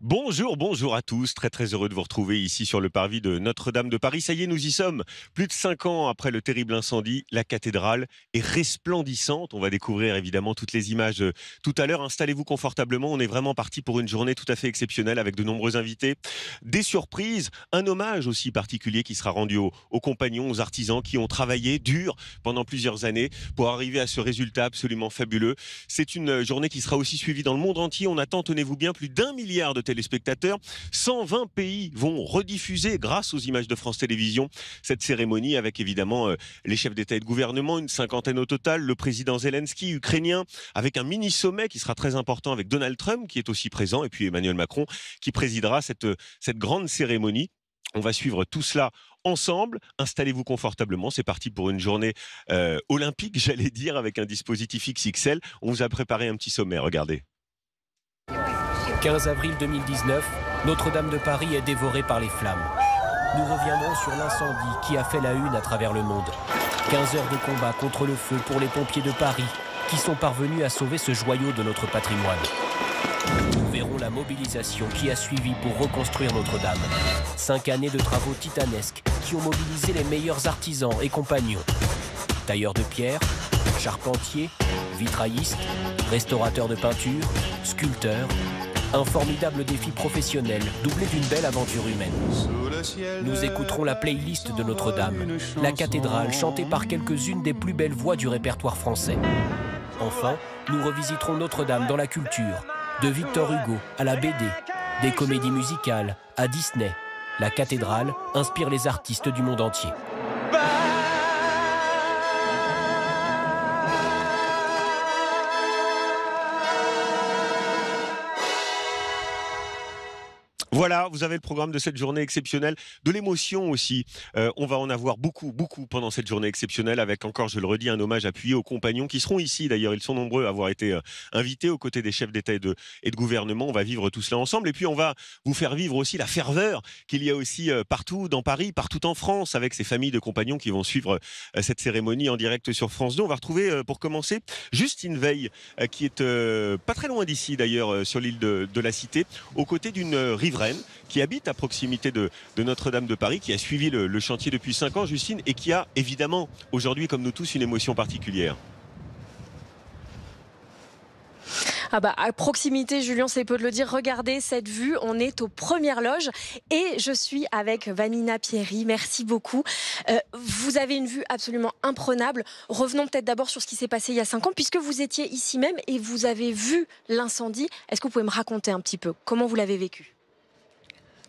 Bonjour, bonjour à tous. Très heureux de vous retrouver ici sur le parvis de Notre-Dame de Paris. Ça y est, nous y sommes. Plus de 5 ans après le terrible incendie, la cathédrale est resplendissante. On va découvrir évidemment toutes les images tout à l'heure. Installez-vous confortablement. On est vraiment parti pour une journée tout à fait exceptionnelle avec de nombreux invités, des surprises, un hommage aussi particulier qui sera rendu aux compagnons, aux artisans qui ont travaillé dur pendant plusieurs années pour arriver à ce résultat absolument fabuleux. C'est une journée qui sera aussi suivie dans le monde entier. On attend, tenez-vous bien, plus d'1 milliard de téléspectateurs. 120 pays vont rediffuser grâce aux images de France Télévisions cette cérémonie avec évidemment les chefs d'État et de gouvernement, une cinquantaine au total, le président Zelensky, ukrainien, avec un mini-sommet qui sera très important avec Donald Trump qui est aussi présent et puis Emmanuel Macron qui présidera cette grande cérémonie. On va suivre tout cela ensemble. Installez-vous confortablement. C'est parti pour une journée olympique, j'allais dire, avec un dispositif XXL. On vous a préparé un petit sommet, regardez. 15 avril 2019, Notre-Dame de Paris est dévorée par les flammes. Nous reviendrons sur l'incendie qui a fait la une à travers le monde. 15 heures de combat contre le feu pour les pompiers de Paris qui sont parvenus à sauver ce joyau de notre patrimoine. Nous verrons la mobilisation qui a suivi pour reconstruire Notre-Dame. 5 années de travaux titanesques qui ont mobilisé les meilleurs artisans et compagnons. Tailleurs de pierre, charpentiers, vitraillistes, restaurateurs de peinture, sculpteurs. Un formidable défi professionnel, doublé d'une belle aventure humaine. Nous écouterons la playlist de Notre-Dame, la cathédrale chantée par quelques-unes des plus belles voix du répertoire français. Enfin, nous revisiterons Notre-Dame dans la culture, de Victor Hugo à la BD, des comédies musicales à Disney. La cathédrale inspire les artistes du monde entier. Voilà, vous avez le programme de cette journée exceptionnelle, de l'émotion aussi. On va en avoir beaucoup pendant cette journée exceptionnelle avec encore, je le redis, un hommage appuyé aux compagnons qui seront ici. D'ailleurs, ils sont nombreux à avoir été invités aux côtés des chefs d'État et de gouvernement. On va vivre tout cela ensemble. Et puis, on va vous faire vivre aussi la ferveur qu'il y a aussi partout dans Paris, partout en France, avec ces familles de compagnons qui vont suivre cette cérémonie en direct sur France 2. On va retrouver, pour commencer, Justine Veil, qui est pas très loin d'ici, d'ailleurs, sur l'île de la Cité, aux côtés d'une riveraine qui habite à proximité de Notre-Dame de Paris, qui a suivi le chantier depuis 5 ans, Justine, et qui a évidemment aujourd'hui, comme nous tous, une émotion particulière. À proximité, Julien, c'est peu de le dire. Regardez cette vue, on est aux premières loges et je suis avec Vanina Pierry. Merci beaucoup. Vous avez une vue absolument imprenable. Revenons peut-être d'abord sur ce qui s'est passé il y a 5 ans, puisque vous étiez ici même et vous avez vu l'incendie. Est-ce que vous pouvez me raconter un petit peu comment vous l'avez vécu ?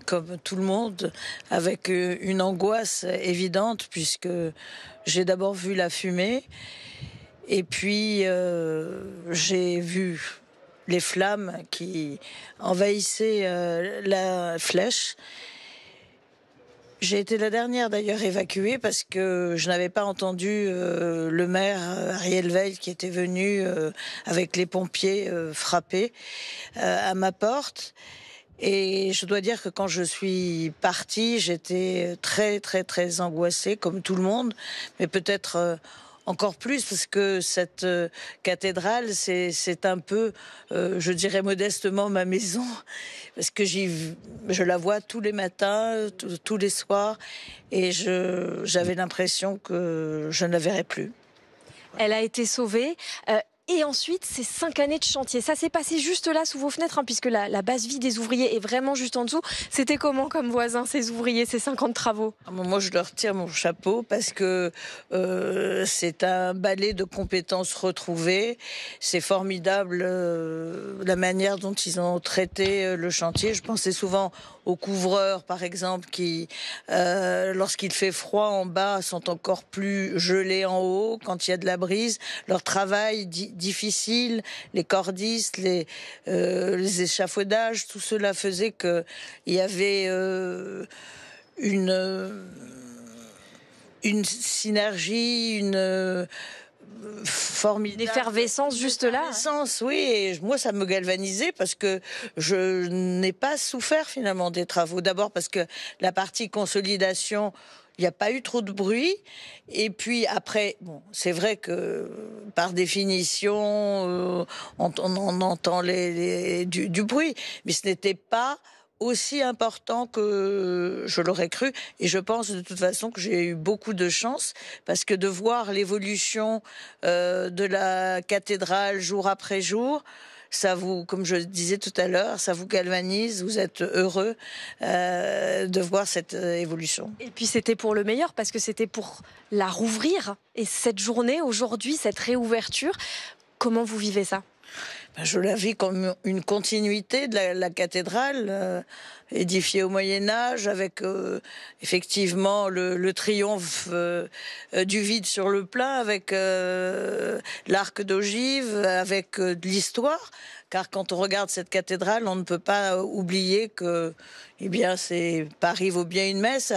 Comme tout le monde, avec une angoisse évidente, puisque j'ai d'abord vu la fumée, et puis j'ai vu les flammes qui envahissaient la flèche. J'ai été la dernière d'ailleurs évacuée parce que je n'avais pas entendu le maire Ariel Veil qui était venu avec les pompiers frapper à ma porte. Et je dois dire que quand je suis partie, j'étais très angoissée, comme tout le monde, mais peut-être encore plus parce que cette cathédrale, c'est un peu, je dirais modestement, ma maison, parce que je la vois tous les matins, tous les soirs, et j'avais l'impression que je ne la verrais plus. Elle a été sauvée. Et ensuite, c'est 5 années de chantier. Ça s'est passé juste là, sous vos fenêtres, puisque la base vie des ouvriers est vraiment juste en dessous. C'était comment comme voisins, ces ouvriers, ces 5 ans de travaux ? Moi, je leur tire mon chapeau parce que c'est un balai de compétences retrouvées. C'est formidable la manière dont ils ont traité le chantier. Je pensais souvent aux couvreurs, par exemple, qui, lorsqu'il fait froid en bas, sont encore plus gelés en haut quand il y a de la brise. Leur travail difficile, les cordistes, les échafaudages, tout cela faisait qu'il y avait une synergie, une formidable. L'effervescence juste là. L'effervescence, oui. Et moi, ça me galvanisait parce que je n'ai pas souffert finalement des travaux. D'abord parce que la partie consolidation, il n'y a pas eu trop de bruit. Et puis après, bon, c'est vrai que par définition, on entend du bruit, mais ce n'était pas aussi important que je l'aurais cru. Et je pense de toute façon que j'ai eu beaucoup de chance, parce que de voir l'évolution de la cathédrale jour après jour, ça vous, comme je disais tout à l'heure, ça vous galvanise, vous êtes heureux de voir cette évolution. Et puis c'était pour le meilleur, parce que c'était pour la rouvrir. Et cette journée, aujourd'hui, cette réouverture, comment vous vivez ça ? Je la vis comme une continuité de la cathédrale, édifiée au Moyen-Âge, avec effectivement le triomphe du vide sur le plein, avec l'arc d'ogive, avec de l'histoire. Car quand on regarde cette cathédrale, on ne peut pas oublier que, eh bien, c'est Paris vaut bien une messe,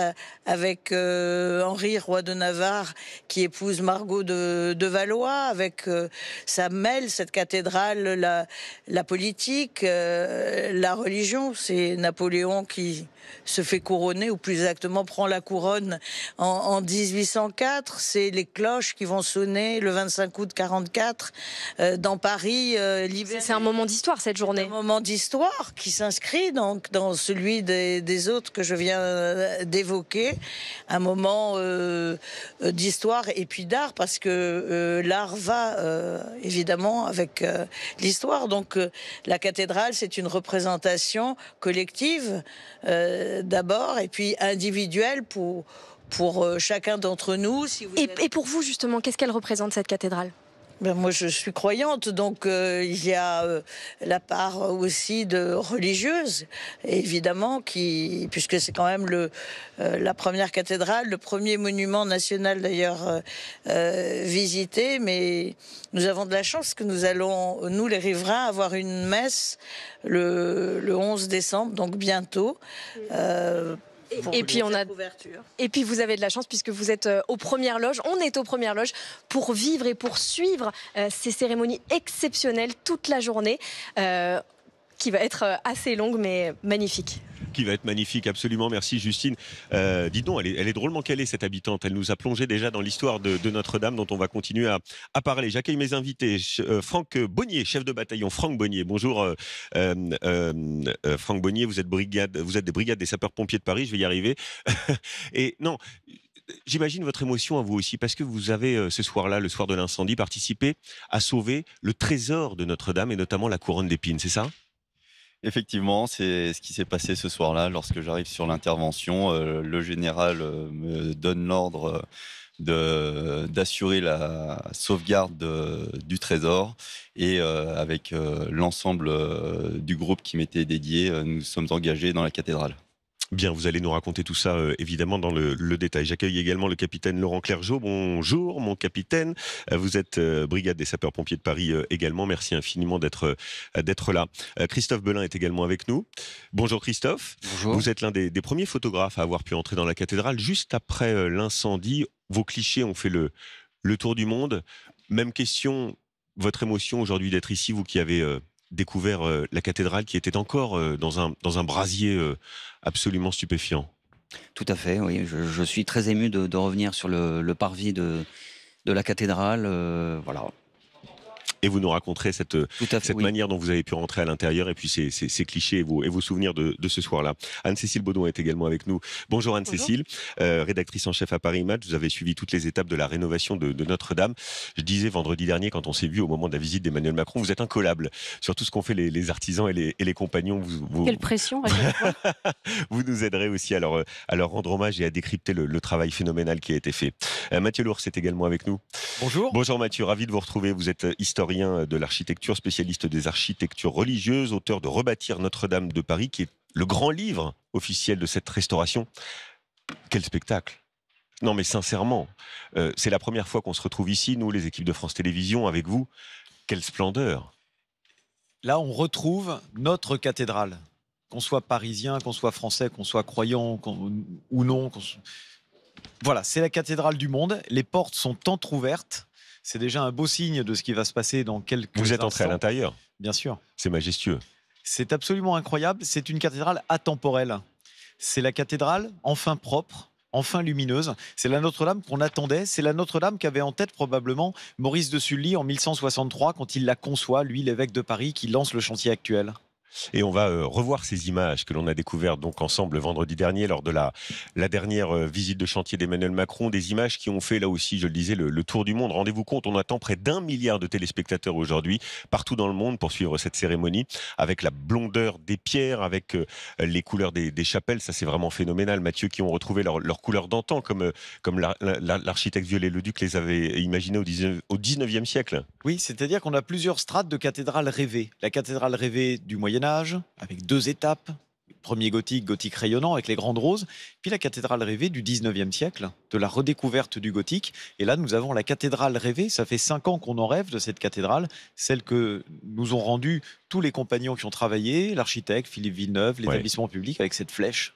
avec Henri, roi de Navarre, qui épouse Margot de Valois, avec ça mêle, cette cathédrale, la politique, la religion. C'est Napoléon qui se fait couronner, ou plus exactement prend la couronne en 1804. C'est les cloches qui vont sonner le 25 août 44 dans Paris l'hiver. C'est un moment d'histoire, cette journée. Un moment d'histoire qui s'inscrit donc dans celui des autres que je viens d'évoquer. Un moment d'histoire et puis d'art, parce que l'art va évidemment avec l'histoire. Donc la cathédrale, c'est une représentation collective d'abord, et puis individuelle pour chacun d'entre nous. Si vous et pour vous, justement, qu'est-ce qu'elle représente, cette cathédrale ? Ben moi, je suis croyante, donc il y a la part aussi de religieuse, évidemment, puisque c'est quand même la première cathédrale, le premier monument national d'ailleurs visité. Mais nous avons de la chance que nous allons, nous les riverains, avoir une messe le 11 décembre, donc bientôt. Et puis vous avez de la chance, puisque vous êtes aux premières loges. On est aux premières loges pour vivre et pour suivre ces cérémonies exceptionnelles toute la journée, qui va être assez longue mais magnifique. Qui va être magnifique, absolument. Merci Justine. Dis donc, elle est drôlement calée, cette habitante. Elle nous a plongé déjà dans l'histoire de Notre-Dame, dont on va continuer à parler. J'accueille mes invités. Franck Bonnier, chef de bataillon. Franck Bonnier, bonjour. Franck Bonnier, vous êtes des brigades des sapeurs-pompiers de Paris, je vais y arriver. Et non... J'imagine votre émotion à vous aussi, parce que vous avez ce soir-là, le soir de l'incendie, participé à sauver le trésor de Notre-Dame, et notamment la couronne d'épines, c'est ça ? Effectivement, c'est ce qui s'est passé ce soir-là. Lorsque j'arrive sur l'intervention, le général me donne l'ordre d'assurer la sauvegarde du trésor, et avec l'ensemble du groupe qui m'était dédié, nous sommes engagés dans la cathédrale. Bien, vous allez nous raconter tout ça, évidemment, dans le détail. J'accueille également le capitaine Laurent Clergeau. Bonjour, mon capitaine. Vous êtes brigade des sapeurs-pompiers de Paris également. Merci infiniment d'être là. Christophe Belin est également avec nous. Bonjour Christophe. Bonjour. Vous êtes l'un des premiers photographes à avoir pu entrer dans la cathédrale juste après l'incendie. Vos clichés ont fait le tour du monde. Même question, votre émotion aujourd'hui d'être ici, vous qui avez... découvert la cathédrale, qui était encore dans un brasier absolument stupéfiant. Tout à fait, oui. Je suis très ému de revenir sur le parvis de la cathédrale. Voilà. Et vous nous raconterez cette oui. manière dont vous avez pu rentrer à l'intérieur, et puis ces clichés et vos souvenirs de ce soir-là. Anne-Cécile Baudon est également avec nous. Bonjour Anne-Cécile, rédactrice en chef à Paris Match. Vous avez suivi toutes les étapes de la rénovation de Notre-Dame. Je disais vendredi dernier, quand on s'est vu au moment de la visite d'Emmanuel Macron, vous êtes incollable sur tout ce qu'ont fait les artisans et les compagnons. Quelle pression à chaque fois. Vous nous aiderez aussi à leur rendre hommage et à décrypter le travail phénoménal qui a été fait. Mathieu Lours est également avec nous. Bonjour. Bonjour Mathieu, ravi de vous retrouver. Vous êtes historien de l'architecture, spécialiste des architectures religieuses, auteur de Rebâtir Notre-Dame de Paris, qui est le grand livre officiel de cette restauration. Quel spectacle! Non mais sincèrement, c'est la première fois qu'on se retrouve ici, nous les équipes de France Télévisions, avec vous. Quelle splendeur! Là, on retrouve notre cathédrale. Qu'on soit parisien, qu'on soit français, qu'on soit croyant ou non. Voilà, c'est la cathédrale du monde. Les portes sont entrouvertes. C'est déjà un beau signe de ce qui va se passer dans quelques instants. Vous êtes entré à l'intérieur? Bien sûr. C'est majestueux. C'est absolument incroyable. C'est une cathédrale atemporelle. C'est la cathédrale, enfin propre, enfin lumineuse. C'est la Notre-Dame qu'on attendait. C'est la Notre-Dame qu'avait en tête probablement Maurice de Sully en 1163 quand il la conçoit, lui, l'évêque de Paris, qui lance le chantier actuel. Et on va revoir ces images que l'on a découvertes donc ensemble vendredi dernier lors de la dernière visite de chantier d'Emmanuel Macron. Des images qui ont fait là aussi, je le disais, le tour du monde. Rendez-vous compte, on attend près d'1 milliard de téléspectateurs aujourd'hui, partout dans le monde, pour suivre cette cérémonie, avec la blondeur des pierres, avec les couleurs des chapelles. Ça, c'est vraiment phénoménal, Mathieu, qui ont retrouvé leur couleur d'antan, comme l'architecte Viollet-le-Duc les avait imaginées au 19e siècle. Oui, c'est-à-dire qu'on a plusieurs strates de cathédrales rêvées. La cathédrale rêvée du Moyen-Âge, avec 2 étapes. Premier gothique rayonnant avec les grandes roses, puis la cathédrale rêvée du 19e siècle, de la redécouverte du gothique. Et là, nous avons la cathédrale rêvée. Ça fait 5 ans qu'on en rêve de cette cathédrale, celle que nous ont rendue tous les compagnons qui ont travaillé, l'architecte Philippe Villeneuve, l'établissement public, avec cette flèche.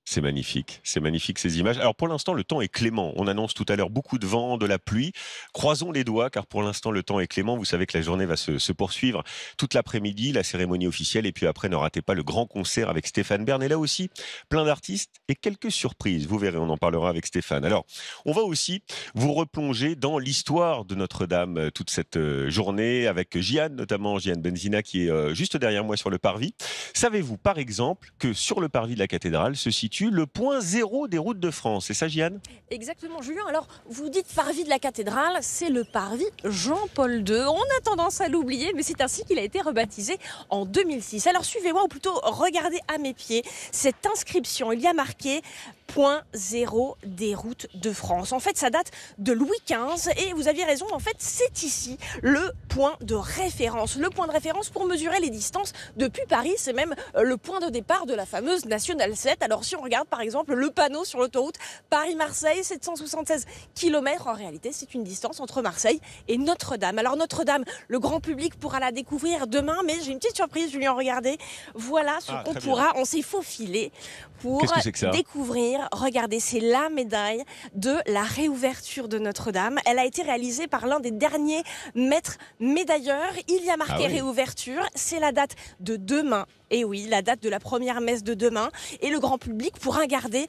C'est magnifique ces images. Alors pour l'instant, le temps est clément. On annonce tout à l'heure beaucoup de vent, de la pluie. Croisons les doigts car pour l'instant, le temps est clément. Vous savez que la journée va se poursuivre toute l'après-midi, la cérémonie officielle. Et puis après, ne ratez pas le grand concert avec Stéphane Bern. Et là aussi, plein d'artistes et quelques surprises. Vous verrez, on en parlera avec Stéphane. Alors, on va aussi vous replonger dans l'histoire de Notre-Dame toute cette journée avec Jeanne, notamment Jeanne Benzina qui est juste derrière moi sur le parvis. Savez-vous par exemple que sur le parvis de la cathédrale se situe le point zéro des routes de France. C'est ça, Jeanne ? Exactement, Julien. Alors, vous dites parvis de la cathédrale, c'est le parvis Jean-Paul II. On a tendance à l'oublier, mais c'est ainsi qu'il a été rebaptisé en 2006. Alors, suivez-moi, ou plutôt regardez à mes pieds cette inscription. Il y a marqué point zéro des routes de France. En fait, ça date de Louis XV et vous aviez raison, en fait, c'est ici le point de référence. Le point de référence pour mesurer les distances depuis Paris, c'est même le point de départ de la fameuse Nationale 7. Alors, si on regarde par exemple le panneau sur l'autoroute Paris-Marseille, 776 km, en réalité, c'est une distance entre Marseille et Notre-Dame. Alors, Notre-Dame, le grand public pourra la découvrir demain, mais j'ai une petite surprise, Julien, regardez. Voilà ce qu'on pourra, on s'est faufilé pour découvrir. Regardez, c'est la médaille de la réouverture de Notre-Dame. Elle a été réalisée par l'un des derniers maîtres médailleurs. Il y a marqué réouverture. C'est la date de demain. Et oui, la date de la première messe de demain. Et le grand public pourra garder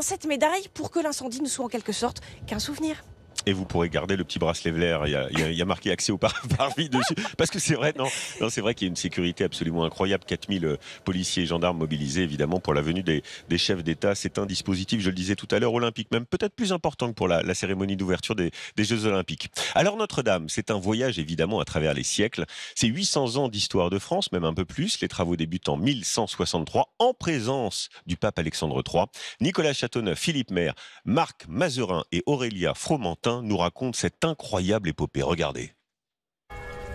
cette médaille pour que l'incendie ne soit en quelque sorte qu'un souvenir. Et vous pourrez garder le petit bracelet vert. Il y a marqué accès au parvis dessus. Parce que c'est vrai, c'est vrai qu'il y a une sécurité absolument incroyable. 4000 policiers et gendarmes mobilisés, évidemment, pour la venue des chefs d'État. C'est un dispositif, je le disais tout à l'heure, olympique, même peut-être plus important que pour la cérémonie d'ouverture des Jeux Olympiques. Alors Notre-Dame, c'est un voyage, évidemment, à travers les siècles. C'est 800 ans d'histoire de France, même un peu plus. Les travaux débutent en 1163, en présence du pape Alexandre III. Nicolas Châteauneuf, Philippe Maire, Marc Mazerin et Aurélia Fromentin nous raconte cette incroyable épopée. Regardez.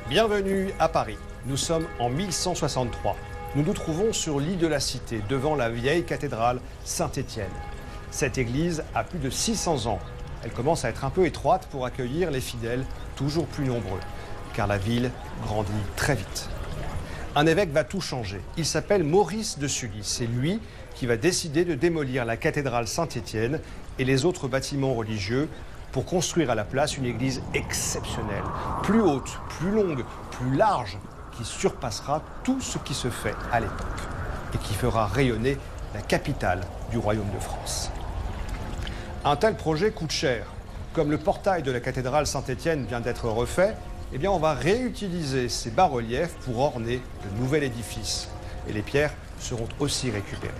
Bienvenue à Paris. Nous sommes en 1163. Nous nous trouvons sur l'île de la Cité, devant la vieille cathédrale Saint-Étienne. Cette église a plus de 600 ans. Elle commence à être un peu étroite pour accueillir les fidèles toujours plus nombreux, car la ville grandit très vite. Un évêque va tout changer. Il s'appelle Maurice de Sully. C'est lui qui va décider de démolir la cathédrale Saint-Étienne et les autres bâtiments religieux pour construire à la place une église exceptionnelle, plus haute, plus longue, plus large, qui surpassera tout ce qui se fait à l'époque et qui fera rayonner la capitale du royaume de France. Un tel projet coûte cher. Comme le portail de la cathédrale Saint-Étienne vient d'être refait, on va réutiliser ces bas-reliefs pour orner le nouvel édifice. Et les pierres seront aussi récupérées.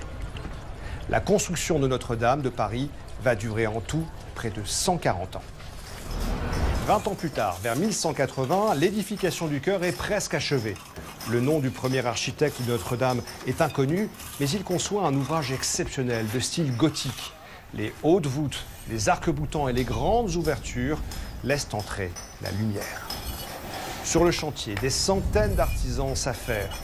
La construction de Notre-Dame de Paris va durer en tout près de 140 ans. 20 ans plus tard, vers 1180, l'édification du chœur est presque achevée. Le nom du premier architecte de Notre-Dame est inconnu, mais il conçoit un ouvrage exceptionnel de style gothique. Les hautes voûtes, les arcs-boutants et les grandes ouvertures laissent entrer la lumière. Sur le chantier, des centaines d'artisans s'affairent.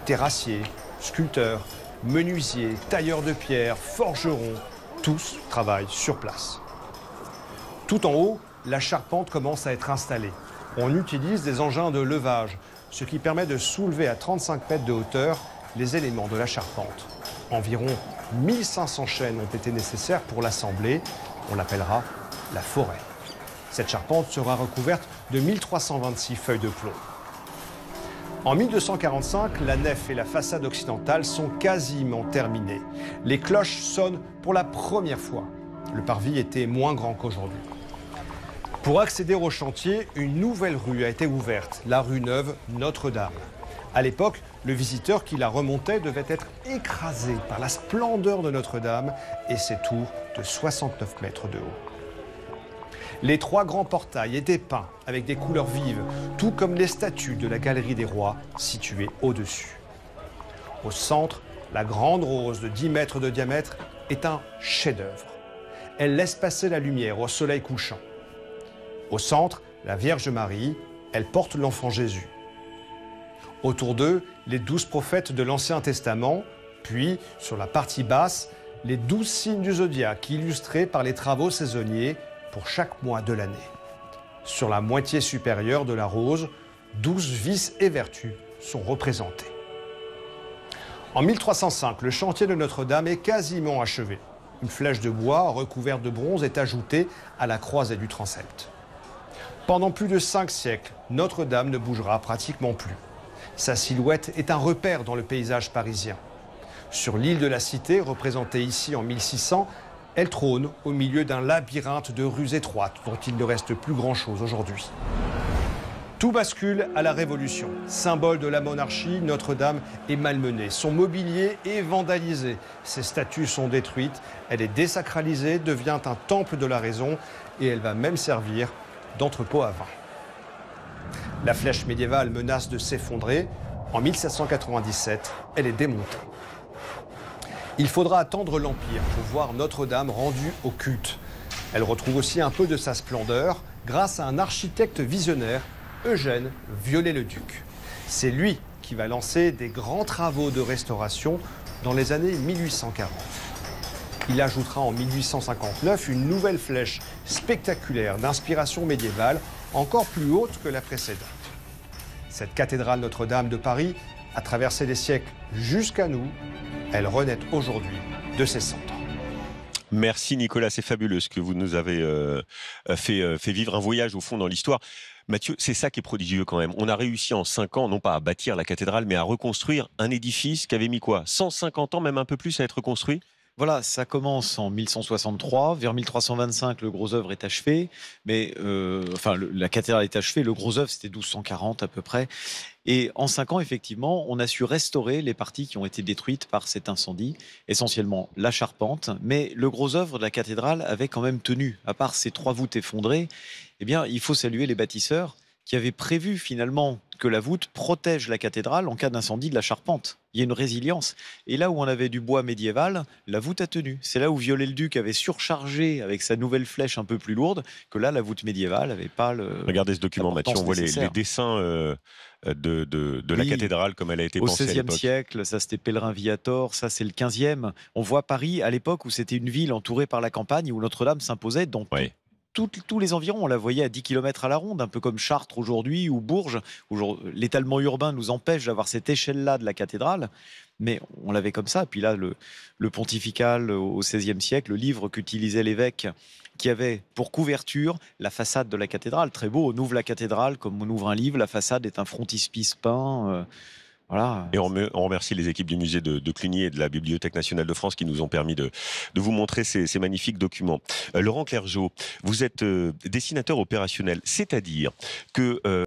Terrassiers, sculpteurs, menuisiers, tailleurs de pierre, forgerons, tous travaillent sur place. Tout en haut, la charpente commence à être installée. On utilise des engins de levage, ce qui permet de soulever à 35 mètres de hauteur les éléments de la charpente. Environ 1500 chaînes ont été nécessaires pour l'assembler. On l'appellera la forêt. Cette charpente sera recouverte de 1326 feuilles de plomb. En 1245, la nef et la façade occidentale sont quasiment terminées. Les cloches sonnent pour la première fois. le parvis était moins grand qu'aujourd'hui. Pour accéder au chantier, une nouvelle rue a été ouverte, la rue Neuve Notre-Dame. À l'époque, le visiteur qui la remontait devait être écrasé par la splendeur de Notre-Dame et ses tours de 69 mètres de haut. Les 3 grands portails étaient peints avec des couleurs vives, tout comme les statues de la Galerie des Rois situées au-dessus. Au centre, la grande rose de 10 mètres de diamètre est un chef-d'œuvre. Elle laisse passer la lumière au soleil couchant. Au centre, la Vierge Marie, elle porte l'enfant Jésus. Autour d'eux, les 12 prophètes de l'Ancien Testament, puis, sur la partie basse, les 12 signes du zodiaque illustrés par les travaux saisonniers pour chaque mois de l'année. Sur la moitié supérieure de la rose, 12 vices et vertus sont représentés. En 1305, le chantier de Notre-Dame est quasiment achevé. Une flèche de bois recouverte de bronze est ajoutée à la croisée du transept. Pendant plus de 5 siècles, Notre-Dame ne bougera pratiquement plus. Sa silhouette est un repère dans le paysage parisien. Sur l'île de la Cité, représentée ici en 1600, elle trône au milieu d'un labyrinthe de rues étroites dont il ne reste plus grand-chose aujourd'hui. Tout bascule à la Révolution. Symbole de la monarchie, Notre-Dame est malmenée. Son mobilier est vandalisé. Ses statues sont détruites. Elle est désacralisée, devient un temple de la raison et elle va même servir d'entrepôt à vin. La flèche médiévale menace de s'effondrer. En 1797, elle est démontée. Il faudra attendre l'Empire pour voir Notre-Dame rendue au culte. Elle retrouve aussi un peu de sa splendeur grâce à un architecte visionnaire, Eugène Viollet-le-Duc. C'est lui qui va lancer des grands travaux de restauration dans les années 1840. Il ajoutera en 1859 une nouvelle flèche spectaculaire d'inspiration médiévale, encore plus haute que la précédente. Cette cathédrale Notre-Dame de Paris a traversé les siècles jusqu'à nous. Elle renaît aujourd'hui de ses cendres. Merci Nicolas, c'est fabuleux ce que vous nous avez fait vivre, un voyage au fond dans l'histoire. Mathieu, c'est ça qui est prodigieux quand même. On a réussi en 5 ans, non pas à bâtir la cathédrale, mais à reconstruire un édifice qui avait mis quoi, 150 ans, même un peu plus à être construit ? Voilà, ça commence en 1163. Vers 1325, le gros œuvre est achevé. Mais la cathédrale est achevée. Le gros œuvre, c'était 1240 à peu près. Et en 5 ans, effectivement, on a su restaurer les parties qui ont été détruites par cet incendie, essentiellement la charpente. Mais le gros œuvre de la cathédrale avait quand même tenu. À part ces 3 voûtes effondrées, eh bien, il faut saluer les bâtisseurs qui avaient prévu finalement que la voûte protège la cathédrale en cas d'incendie de la charpente. Il y a une résilience. Et là où on avait du bois médiéval, la voûte a tenu. C'est là où Viollet-le-Duc avait surchargé avec sa nouvelle flèche un peu plus lourde, que là, la voûte médiévale n'avait pas le... Regardez ce document, Mathieu, on voit les dessins de la cathédrale comme elle a été pensée à l'époque. Au XVIe siècle, ça c'était Pèlerin Viator, ça c'est le XVe. On voit Paris à l'époque où c'était une ville entourée par la campagne, où Notre-Dame s'imposait dans tous les environs. On la voyait à 10 km à la ronde, un peu comme Chartres aujourd'hui ou Bourges. L'étalement urbain nous empêche d'avoir cette échelle-là de la cathédrale, mais on l'avait comme ça. Puis là, le pontifical au XVIe siècle, le livre qu'utilisait l'évêque, qui avait pour couverture la façade de la cathédrale. Très beau, on ouvre la cathédrale comme on ouvre un livre, la façade est un frontispice peint. Voilà. Et on remercie les équipes du musée de Cluny et de la Bibliothèque nationale de France qui nous ont permis de vous montrer ces magnifiques documents. Laurent Clergeau, vous êtes dessinateur opérationnel, c'est-à-dire que